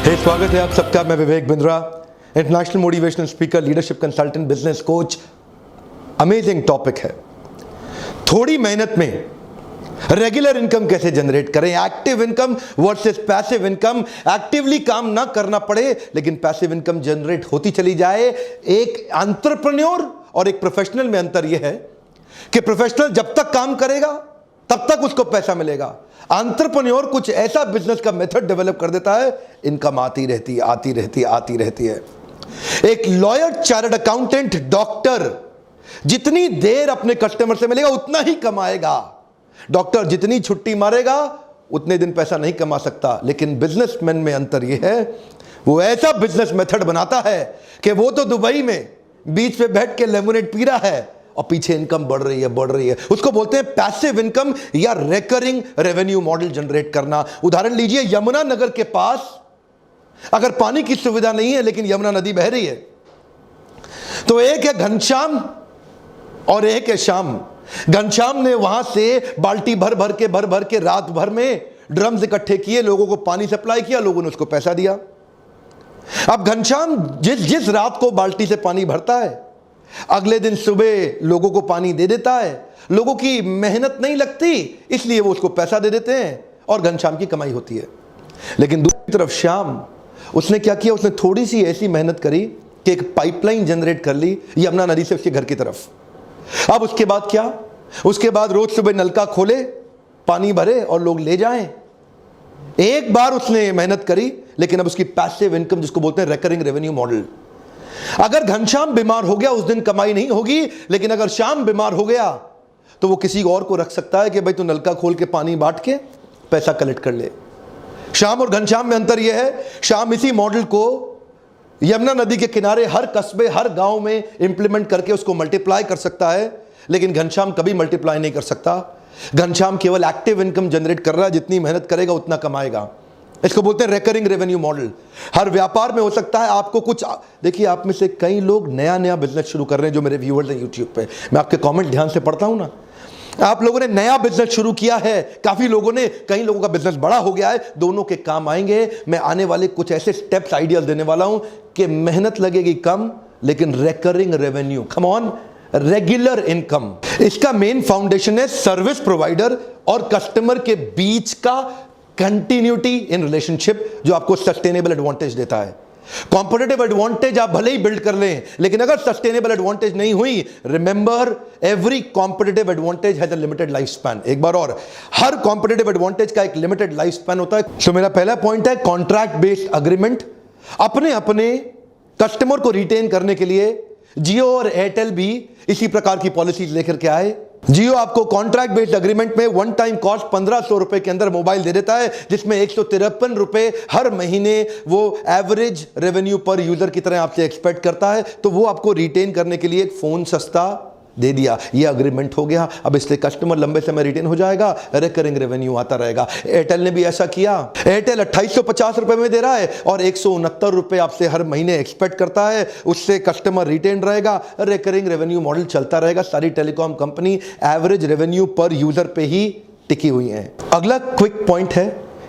स्वागत है आप सबका। मैं Vivek Bindra, international motivational speaker, leadership consultant, business coach. Amazing topic है। थोड़ी मेहनत में रेगुलर इनकम कैसे जनरेट करें, active income versus passive income. Actively काम ना करना पड़े लेकिन पैसिव इनकम जनरेट होती चली जाए। एक एंटरप्रेन्योर और एक प्रोफेशनल में अंतर यह है कि प्रोफेशनल जब तक काम करेगा तब तक उसको पैसा मिलेगा। एंटरप्रेन्योर कुछ ऐसा बिजनेस का मेथड डेवलप कर देता है, इनकम आती रहती है। एक लॉयर, चार्टर्ड अकाउंटेंट, डॉक्टर जितनी देर अपने कस्टमर से मिलेगा उतना ही कमाएगा। डॉक्टर जितनी छुट्टी मारेगा उतने दिन पैसा नहीं कमा सकता। लेकिन बिजनेसमैन में अंतर यह है, वो ऐसा बिजनेस मेथड बनाता है कि वो तो दुबई में बीच पे बैठ के लेमोनेड पी रहा है और पीछे इनकम बढ़ रही है। उसको बोलते हैं पैसिव इनकम या रिकरिंग रेवेन्यू मॉडल जनरेट करना। उदाहरण लीजिए, यमुना नगर के पास अगर पानी की सुविधा नहीं है लेकिन यमुना नदी बह रही है, तो एक है घनश्याम और एक है श्याम। घनश्याम ने वहां से बाल्टी भर भर के रात भर में ड्रम्स इकट्ठे किए, लोगों को पानी सप्लाई किया, लोगों ने उसको पैसा दिया। अब घनश्याम जिस रात को बाल्टी से पानी भरता है, अगले दिन सुबह लोगों को पानी दे देता है। लोगों की मेहनत नहीं लगती, इसलिए वो उसको पैसा दे देते हैं और घनश्याम की कमाई होती है। लेकिन दूसरी तरफ श्याम, उसने क्या किया, उसने थोड़ी सी ऐसी मेहनत करी कि एक पाइपलाइन जनरेट कर ली यमुना नदी से उसके घर की तरफ। अब उसके बाद क्या, उसके बाद रोज सुबह नलका खोले, पानी भरे और लोग ले जाएं। एक बार उसने मेहनत करी, लेकिन अब उसकी पैसिव इनकम, जिसको बोलते हैं रिकरिंग रेवेन्यू मॉडल। अगर घनश्याम बीमार हो गया उस दिन कमाई नहीं होगी, लेकिन अगर श्याम बीमार हो गया तो वो किसी और को रख सकता है कि भाई तू नलका खोल के पानी बांट के पैसा कलेक्ट कर ले। श्याम और घनश्याम में अंतर यह है, श्याम इसी मॉडल को यमुना नदी के किनारे हर कस्बे, हर गांव में इंप्लीमेंट करके उसको मल्टीप्लाई कर सकता है, लेकिन घनश्याम कभी मल्टीप्लाई नहीं कर सकता। घनश्याम केवल एक्टिव इनकम जनरेट कर रहा है, जितनी मेहनत करेगा उतना कमाएगा। इसको बोलते हैं रिकरिंग रेवेन्यू मॉडल। हर व्यापार में हो सकता है आपको कुछ, देखिए आप में से कई लोग नया बिजनेस शुरू कर रहे हैं, जो मेरे व्यूअर्स हैं यूट्यूब पे, मैं आपके कमेंट ध्यान से पढ़ता हूं ना। आप लोगों ने नया बिजनेस शुरू किया है, काफी लोगों ने, कई लोगों का बिजनेस बड़ा हो गया है, दोनों के काम आएंगे। मैं आने वाले कुछ ऐसे स्टेप्स, आइडियाज देने वाला हूं कि मेहनत लगेगी कम लेकिन recurring revenue, come on, regular income. इसका मेन फाउंडेशन है सर्विस प्रोवाइडर और कस्टमर के बीच का कंटिन्यूटी इन रिलेशनशिप, जो आपको सस्टेनेबल एडवांटेज देता है। कॉम्पिटिटिव एडवांटेज आप भले ही बिल्ड कर लें, लेकिन अगर सस्टेनेबल एडवांटेज नहीं हुई, remember every competitive advantage has a limited life span. एक बार और, हर कॉम्पिटिटिव एडवांटेज का एक लिमिटेड लाइफ स्पैन होता है। तो मेरा पहला पॉइंट है कॉन्ट्रैक्ट बेस्ड अग्रीमेंट। अपने कस्टमर को रिटेन करने के लिए जियो और एयरटेल भी इसी प्रकार की पॉलिसीज लेकर के आए। जियो आपको कॉन्ट्रैक्ट बेस्ड अग्रीमेंट में वन टाइम कॉस्ट 1500 रुपए के अंदर मोबाइल दे देता है, जिसमें 153 रुपए हर महीने वो एवरेज रेवेन्यू पर यूजर की तरह आपसे एक्सपेक्ट करता है। तो वो आपको रिटेन करने के लिए एक फोन सस्ता दे दिया, ये अग्रीमेंट हो गया। अब इससे कस्टमर लंबे समय रिटेन हो जाएगा, रिकरिंग रेवेन्यू आता रहेगा। एयरटेल ने भी ऐसा किया। एयरटेल 2850 रुपए में दे रहा है और 169 रुपए आपसे हर महीने एक्सपेक्ट करता है, उससे कस्टमर रिटेन रहेगा, रिकरिंग रेवेन्यू मॉडल चलता रहेगा। सारी टेलीकॉम कंपनी एवरेज रेवेन्यू पर यूजर पे ही टिकी हुई है। अगला क्विक पॉइंट है,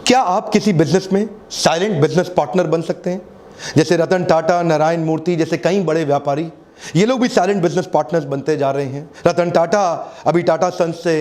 क्या आप किसी बिजनेस में साइलेंट बिजनेस पार्टनर बन सकते हैं? जैसे रतन टाटा, नारायण मूर्ति जैसे कई बड़े व्यापारी, ये लोग भी साइलेंट बिजनेस पार्टनर्स बनते जा रहे हैं। रतन टाटा अभी टाटा सन्स से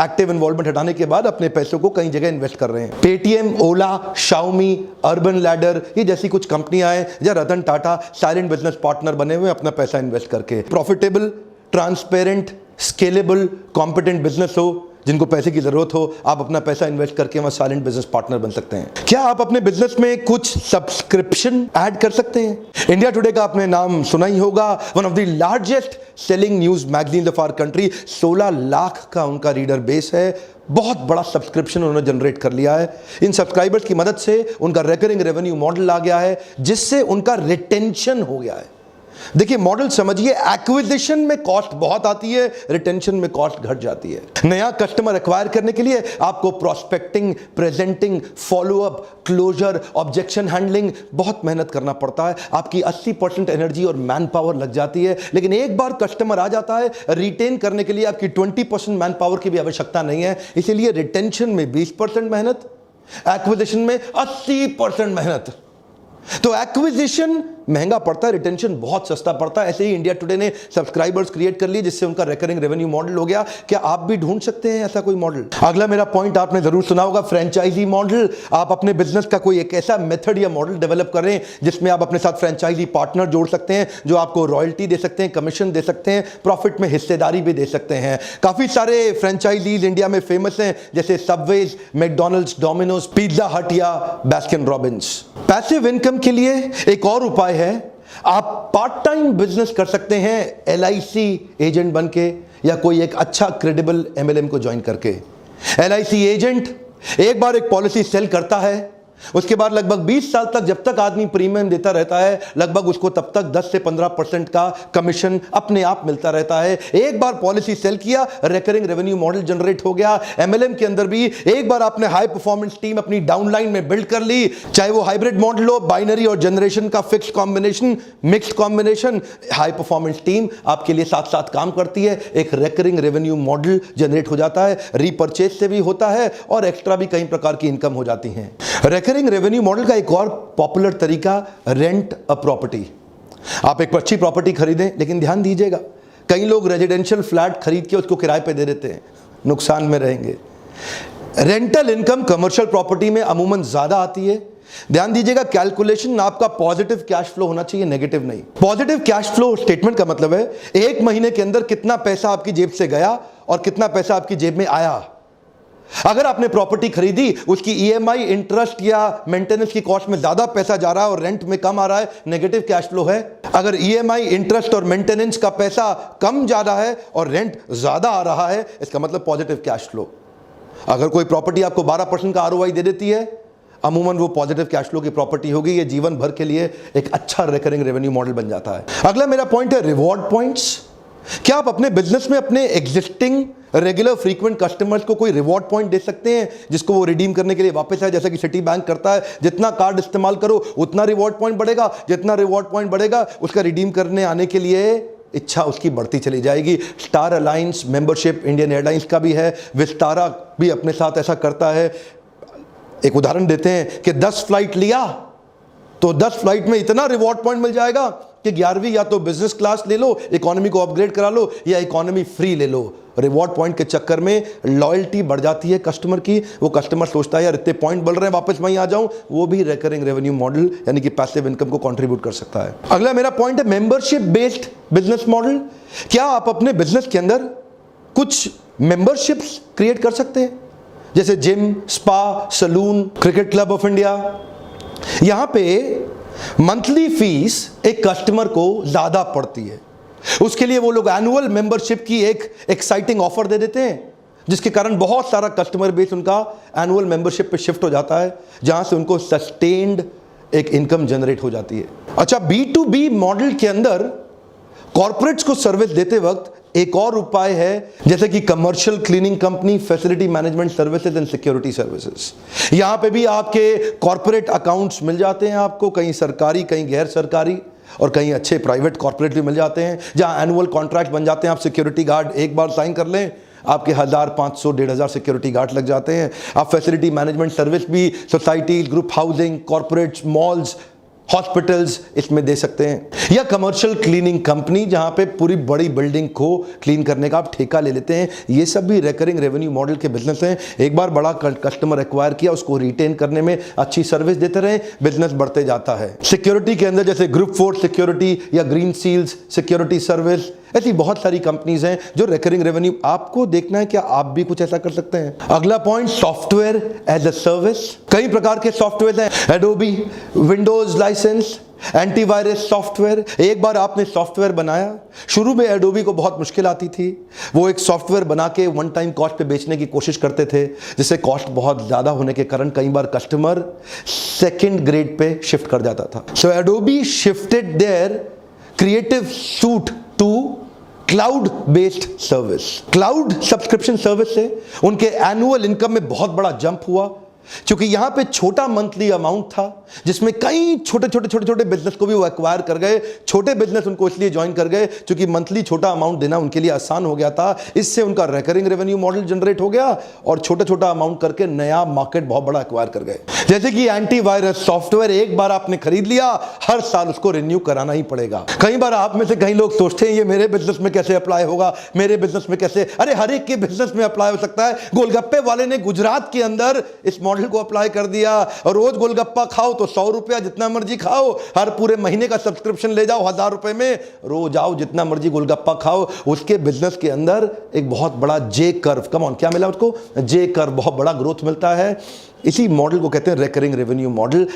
एक्टिव इन्वॉल्वमेंट हटाने के बाद अपने पैसों को कई जगह इन्वेस्ट कर रहे हैं। पेटीएम, ओला, शाओमी, अर्बन लैडर, ये जैसी कुछ कंपनियां हैं जहां Ratan Tata silent business partner बने हुए अपना पैसा इन्वेस्ट करके। Profitable, transparent, scalable, competent business हो, जिनको पैसे की जरूरत हो, आप अपना पैसा इन्वेस्ट करके वहां साइलेंट बिजनेस पार्टनर बन सकते हैं। क्या आप अपने बिजनेस में कुछ सब्सक्रिप्शन ऐड कर सकते हैं? इंडिया टुडे का आपने नाम सुना ही होगा, one of the largest selling news magazine of our country. 16 lakh का उनका रीडर बेस है, बहुत बड़ा सब्सक्रिप्शन उन्होंने जनरेट कर लिया है। इन सब्सक्राइबर्स की मदद से उनका रिकरिंग रेवेन्यू मॉडल आ गया है, जिससे उनका रिटेंशन हो गया है। देखिए मॉडल समझिए, एक्विजिशन में कॉस्ट बहुत आती है, रिटेंशन में कॉस्ट घट जाती है। नया कस्टमर एक्वायर करने के लिए आपको prospecting, presenting, follow up, closure, objection handling बहुत मेहनत करना पड़ता है। आपकी 80% एनर्जी और मैन पावर लग जाती है। लेकिन एक बार कस्टमर आ जाता है, रिटेन करने के लिए आपकी 20% मैन पावर की भी आवश्यकता नहीं है। इसीलिए रिटेंशन में 20% मेहनत, एक्विजिशन में 80% मेहनत। तो एक्विजिशन महंगा पड़ता है, रिटेंशन बहुत सस्ता पड़ता है। ऐसे ही इंडिया टुडे ने सब्सक्राइबर्स क्रिएट कर लिए जिससे उनका रिकरिंग रेवेन्यू मॉडल हो गया। क्या आप भी ढूंढ सकते हैं ऐसा कोई मॉडल? अगला मेरा पॉइंट आपने जरूर सुना होगा, फ्रेंचाइजी मॉडल। आप अपने बिजनेस का कोई एक ऐसा मेथड या मॉडल डेवलप करें जिसमें आप अपने साथ फ्रेंचाइजी पार्टनर जोड़ सकते हैं जो आपको रॉयल्टी दे सकते हैं, कमीशन दे सकते हैं, प्रॉफिट में हिस्सेदारी भी दे सकते हैं। काफी सारे फ्रेंचाइजीज इंडिया में फेमस हैं जैसे सबवेज, मैकडॉनल्ड्स, डोमिनोज, पिज्जा हट या बास्किन रॉबिन्स। पैसिव इनकम के लिए एक और उपाय है, आप पार्ट टाइम बिजनेस कर सकते हैं LIC एजेंट बनके या कोई एक अच्छा क्रेडिबल MLM को ज्वाइन करके। LIC एजेंट एक बार एक पॉलिसी सेल करता है, उसके बाद लगभग 20 साल तक जब तक आदमी प्रीमियम देता रहता है, लगभग उसको तब तक 10 से 15% का कमीशन अपने आप मिलता रहता है। एक बार पॉलिसी सेल किया, रिकरिंग रेवेन्यू मॉडल जनरेट हो गया। MLM के अंदर भी एक बार आपने हाई परफॉर्मेंस टीम अपनी डाउनलाइन में बिल्ड कर ली, चाहे वो हाइब्रिड मॉडल हो, बाइनरी और जनरेशन का fix combination, mixed combination, high performance team आपके लिए साथ साथ काम करती है। एक रिकरिंग रेवेन्यू मॉडल जनरेट हो जाता है, रीपर्चेज से भी होता है और एक्स्ट्रा भी कई प्रकार की इनकम हो जाती है। रिकरिंग रेवेन्यू मॉडल का एक और पॉपुलर तरीका, रेंट अ प्रॉपर्टी। आप एक अच्छी प्रॉपर्टी खरीदें, लेकिन ध्यान दीजिएगा कई लोग रेजिडेंशियल फ्लैट खरीद के उसको किराए पे दे देते हैं, नुकसान में रहेंगे। रेंटल इनकम कमर्शियल प्रॉपर्टी में अमूमन ज्यादा आती है। ध्यान दीजिएगा, कैलकुलेशन आपका पॉजिटिव कैश फ्लो होना चाहिए, नेगेटिव नहीं। पॉजिटिव कैश फ्लो स्टेटमेंट का मतलब है एक महीने के अंदर कितना पैसा आपकी जेब से गया और कितना पैसा आपकी जेब में आया। अगर आपने प्रॉपर्टी खरीदी, उसकी EMI, इंटरेस्ट या मेंटेनेंस की कॉस्ट में ज्यादा पैसा जा रहा है और रेंट में कम आ रहा है, नेगेटिव कैश फ्लो है। अगर EMI, इंटरेस्ट और मेंटेनेंस का पैसा कम जा रहा है और रेंट ज्यादा आ रहा है, इसका मतलब पॉजिटिव कैश फ्लो। अगर कोई प्रॉपर्टी आपको 12% का ROI दे देती है, अमूमन वो पॉजिटिव कैश फ्लो की प्रॉपर्टी होगी। ये जीवन भर के लिए एक अच्छा रिकरिंग रेवेन्यू मॉडल बन जाता है। अगला मेरा पॉइंट है रिवॉर्ड पॉइंट्स। क्या आप अपने बिजनेस में अपने एग्जिस्टिंग रेगुलर फ्रीक्वेंट कस्टमर्स को कोई रिवॉर्ड पॉइंट दे सकते हैं जिसको वो रिडीम करने के लिए वापस आए? जैसा कि सिटी बैंक करता है, जितना कार्ड इस्तेमाल करो उतना रिवॉर्ड पॉइंट बढ़ेगा, जितना रिवॉर्ड पॉइंट बढ़ेगा उसका रिडीम करने आने के लिए इच्छा उसकी बढ़ती चली जाएगी। Star alliance membership Indian airlines का भी है, विस्तारा भी अपने साथ ऐसा करता है। एक उदाहरण देते हैं कि 10 फ्लाइट लिया तो 10 फ्लाइट में इतना रिवॉर्ड पॉइंट मिल जाएगा कि 11वीं या तो बिजनेस क्लास ले लो, इकोनॉमी को अपग्रेड करा लो या इकोनॉमी फ्री ले लो। रिवॉर्ड पॉइंट के चक्कर में लॉयल्टी बढ़ जाती है कस्टमर की। वो कस्टमर सोचता है यार इतने पॉइंट बढ़ रहे हैं, वापस वहीं आ जाऊं। वो भी रिकरिंग रेवेन्यू मॉडल यानी कि पैसिव इनकम को कंट्रीब्यूट कर सकता है। अगला मेरा पॉइंट है मेंबरशिप बेस्ड बिजनेस मॉडल। क्या आप अपने बिजनेस के अंदर कुछ मेंबरशिप्स क्रिएट कर सकते हैं, जैसे gym, spa, salon, cricket club of India. यहां पे मंथली फीस एक कस्टमर को ज्यादा पड़ती है, उसके लिए वो लोग एनुअल मेंबरशिप की एक एक्साइटिंग ऑफर दे देते हैं, जिसके कारण बहुत सारा कस्टमर बेस उनका एनुअल मेंबरशिप पे शिफ्ट हो जाता है, जहां से उनको सस्टेन्ड एक इनकम जनरेट हो जाती है। अच्छा, B2B मॉडल के अंदर कॉर्पोरेट्स को सर्विस देते वक्त एक और उपाय है, जैसे कि commercial cleaning company, facility management services and security services. यहां पे भी आपके कॉर्पोरेट अकाउंट्स मिल जाते हैं आपको, कहीं सरकारी, कहीं गैर सरकारी और कहीं अच्छे प्राइवेट कॉर्पोरेट भी मिल जाते हैं, जहां एनुअल कॉन्ट्रैक्ट बन जाते हैं। आप सिक्योरिटी गार्ड एक बार साइन कर लें, आपके 1000, 500, 1500 सिक्योरिटी गार्ड लग जाते हैं। आप फैसिलिटी मैनेजमेंट सर्विस भी society, group housing, corporates, malls, hospitals इसमें दे सकते हैं। या कमर्शियल क्लीनिंग कंपनी, जहां पे पूरी बड़ी बिल्डिंग को क्लीन करने का आप ठेका ले लेते हैं। ये सब भी रिकरिंग रेवेन्यू मॉडल के बिजनेस हैं। एक बार बड़ा कस्टमर एक्वायर किया, उसको रिटेन करने में अच्छी सर्विस देते रहे, बिजनेस बढ़ते जाता है। सिक्योरिटी के अंदर जैसे ग्रुप फोर्स सिक्योरिटी या ग्रीन सील्स सिक्योरिटी सर्विस, ऐसी बहुत सारी कंपनीज हैं जो रिकरिंग रेवेन्यू। आपको देखना है क्या आप भी कुछ ऐसा कर सकते हैं। अगला point, software as a service. कई प्रकार के सॉफ्टवेयर हैं, Adobe, Windows licence, antivirus software. एक बार आपने सॉफ्टवेयर बनाया, शुरू में एडोबी को बहुत मुश्किल आती थी, वो एक सॉफ्टवेयर बना के वन टाइम कॉस्ट पे बेचने की कोशिश करते थे, जिससे कॉस्ट बहुत ज्यादा होने के कारण कई बार कस्टमर सेकंड ग्रेड पे शिफ्ट कर जाता था। So Adobe shifted their creative suite to cloud based service. Cloud subscription service से उनके एनुअल इनकम में बहुत बड़ा जंप हुआ, क्योंकि यहां पे छोटा मंथली अमाउंट था, जिसमें कई छोटे बिजनेस को भी वो एक्वायर कर गए। छोटे बिजनेस उनको इसलिए ज्वाइन कर गए क्योंकि मंथली छोटा अमाउंट देना उनके लिए आसान हो गया था। इससे उनका रिकरिंग रेवेन्यू मॉडल जनरेट हो गया और छोटा अमाउंट करके नया मार्केट बहुत बड़ा एक्वायर कर गए। जैसे कि एंटीवायरस सॉफ्टवेयर एक बार आपने खरीद लिया, हर साल उसको रिन्यू कराना ही पड़ेगा। कई बार आप में से कई लोग सोचते हैं ये मेरे बिजनेस में कैसे अप्लाई होगा, मेरे बिजनेस में कैसे, अरे हर एक के बिजनेस में अप्लाई हो सकता है। गोलगप्पे वाले ने गुजरात के अंदर इस मॉडल को अप्लाई कर दिया, और रोज गोलगप्पा खाओ तो 100 रुपया, जितना मर्जी खाओ, हर पूरे महीने का सब्सक्रिप्शन ले जाओ 1000 रुपए में, रोज आओ जितना मर्जी गोलगप्पा खाओ। उसके बिजनेस के अंदर एक बहुत बड़ा जे कर्व, कम ऑन, क्या मिला उसको, जे कर्व, बहुत बड़ा ग्रोथ मिलता है। इसी मॉडल को कहते हैं रिकरिंग रेवेन्यू मॉडल।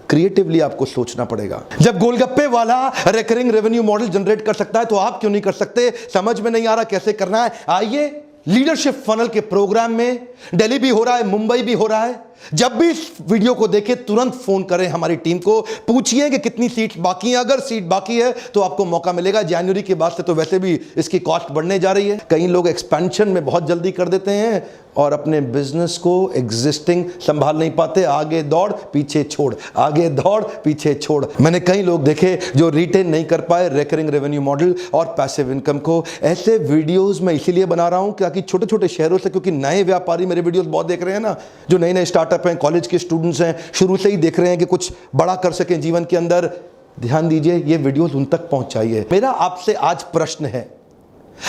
क्रिएटिवली आपको सोचना पड़ेगा। जब गोलगप्पे वाला रिकरिंग रेवेन्यू मॉडल जनरेट कर सकता है तो आप क्यों नहीं कर सकते? समझ में नहीं आ रहा कैसे करना है? आइए, लीडरशिप फनल के प्रोग्राम में दिल्ली भी हो रहा है, मुंबई भी हो रहा है। जब भी इस वीडियो को देखें तुरंत फोन करें हमारी टीम को, पूछिए कि कितनी सीट बाकी है। अगर सीट बाकी है तो आपको मौका मिलेगा। जनवरी के बाद से तो वैसे भी इसकी कॉस्ट बढ़ने जा रही है। कई लोग एक्सपेंशन में बहुत जल्दी कर देते हैं और अपने बिजनेस को एग्जिस्टिंग संभाल नहीं पाते। आगे दौड़ पीछे छोड़, आगे दौड़ पीछे छोड़। मैंने कई लोग देखे जो रिटेन नहीं कर पाए रिकरिंग रेवेन्यू मॉडल और पैसिव इनकम को। ऐसे वीडियोस मैं इसीलिए बना रहा हूं ताकि छोटे छोटे शहरों से, क्योंकि नए व्यापारी मेरे वीडियोस बहुत देख रहे हैं ना, जो नए नए स्टार्टअप हैं, कॉलेज के स्टूडेंट्स हैं, शुरू से ही देख रहे हैं कि कुछ बड़ा कर सकें जीवन के अंदर। ध्यान दीजिए, ये वीडियोस उन तक पहुंचाइए। मेरा आपसे आज प्रश्न है,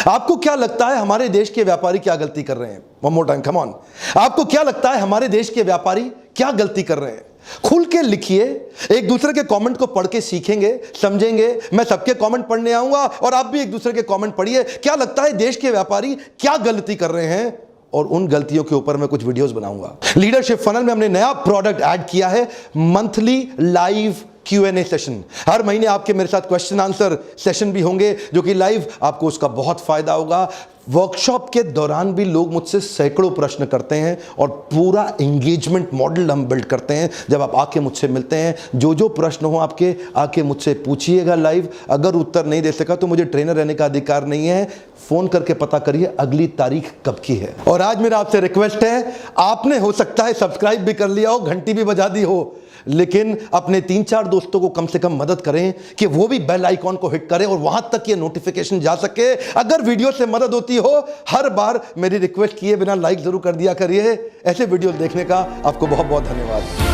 आपको क्या लगता है हमारे देश के व्यापारी क्या गलती कर रहे हैं? One more time, come on. आपको क्या लगता है हमारे देश के व्यापारी क्या गलती कर रहे हैं? खुल के लिखिए, एक दूसरे के कमेंट को पढ़ के सीखेंगे, समझेंगे। मैं सबके कमेंट पढ़ने आऊंगा और आप भी एक दूसरे के कमेंट पढ़िए। क्या लगता है देश के व्यापारी क्या गलती कर रहे हैं, और उन गलतियों के ऊपर मैं कुछ वीडियोस बनाऊंगा। लीडरशिप फनल में हमने नया प्रोडक्ट ऐड किया है, मंथली लाइव Q&A सेशन। हर महीने आपके मेरे साथ क्वेश्चन आंसर सेशन भी होंगे जो कि लाइव, आपको उसका बहुत फायदा होगा। वर्कशॉप के दौरान भी लोग मुझसे सैकड़ों प्रश्न करते हैं और पूरा एंगेजमेंट मॉडल हम बिल्ड करते हैं। जब आप आके मुझसे मिलते हैं, जो जो प्रश्न हो आपके, आके मुझसे पूछिएगा लाइव। अगर उत्तर नहीं दे सका तो मुझे ट्रेनर रहने का अधिकार नहीं है। फोन करके पता करिए अगली तारीख कब की है। और आज मेरा आपसे रिक्वेस्ट है, आपने हो सकता है सब्सक्राइब भी कर लिया हो, घंटी भी बजा दी हो, लेकिन अपने 3-4 दोस्तों को कम से कम मदद करें कि वो भी बेल आइकॉन को हिट करें और वहां तक ये नोटिफिकेशन जा सके। अगर वीडियो से मदद होती हो, हर बार मेरी रिक्वेस्ट किए बिना लाइक जरूर कर दिया करिए। ऐसे वीडियो देखने का आपको बहुत बहुत धन्यवाद।